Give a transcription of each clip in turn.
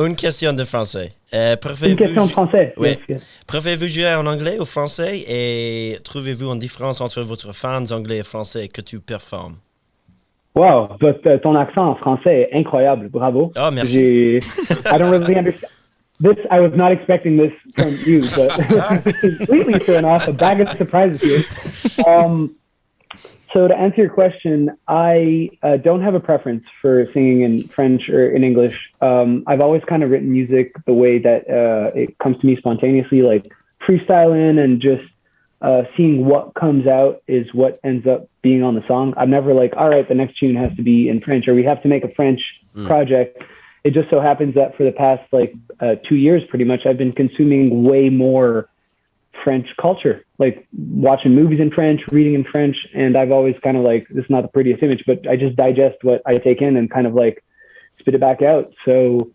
Une question de français. Une question de français. Oui. Yes, yes. Préférez-vous jouer en anglais ou français et trouvez-vous une différence entre votre fans anglais et français que tu performes? Wow, ton accent en français est incroyable. Bravo. Oh, merci. I don't really understand. This, I was not expecting this from you, but completely thrown off. A bag of surprises here. So to answer your question, I don't have a preference for singing in French or in English. I've always kind of written music the way that it comes to me spontaneously, like freestyling and just seeing what comes out is what ends up being on the song. I'm never like, all right, the next tune has to be in French or we have to make a French project. It just so happens that for the past 2 years, pretty much, I've been consuming way more French culture, like watching movies in French, reading in French. And I've always kind of like, this is not the prettiest image, but I just digest what I take in and kind of like spit it back out. So,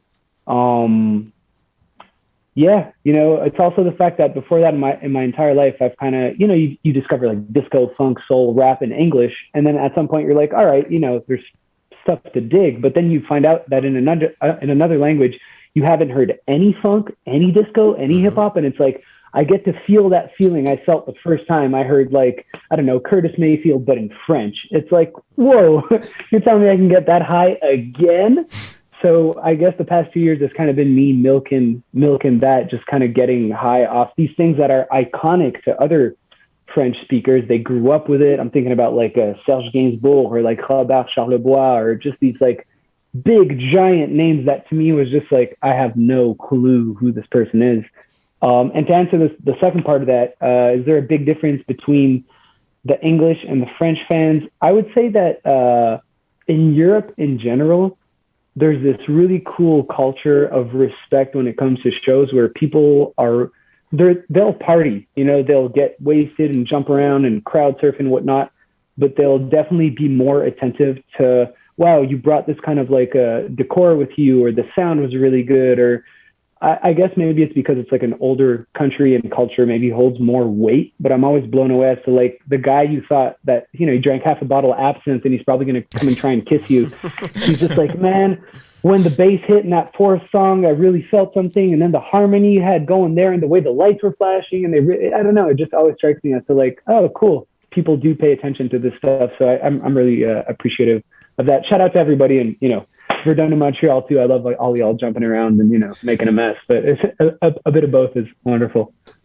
yeah, it's also the fact that before that in my entire life, I've kind of, you discover like disco, funk, soul, rap in English. And then at some point you're like, all right, there's stuff to dig, but then you find out that in another language, you haven't heard any funk, any disco, any hip hop. And it's like, I get to feel that feeling I felt the first time I heard, like, I don't know, Curtis Mayfield, but in French. It's like, whoa, you're telling me I can get that high again? So I guess the past 2 years has kind of been me milking that, just kind of getting high off these things that are iconic to other French speakers. They grew up with it. I'm thinking about like Serge Gainsbourg or like Robert Charlebois, or just these like big giant names that to me was just like, I have no clue who this person is. And to answer the second part of that, is there a big difference between the English and the French fans? I would say that in Europe in general, there's this really cool culture of respect when it comes to shows where people they'll party, they'll get wasted and jump around and crowd surf and whatnot, but they'll definitely be more attentive to, wow, you brought this kind of like a decor with you, or the sound was really good, or I guess maybe it's because it's like an older country and culture maybe holds more weight, but I'm always blown away as to like the guy you thought that, he drank half a bottle of absinthe and he's probably going to come and try and kiss you. He's just like, man, when the bass hit in that fourth song, I really felt something. And then the harmony you had going there and the way the lights were flashing and I don't know, it just always strikes me as to like, oh, cool. People do pay attention to this stuff. So I'm really appreciative of that. Shout out to everybody. And, Verdun in Montreal too. I love like all y'all jumping around and making a mess, but it's a bit of both is wonderful.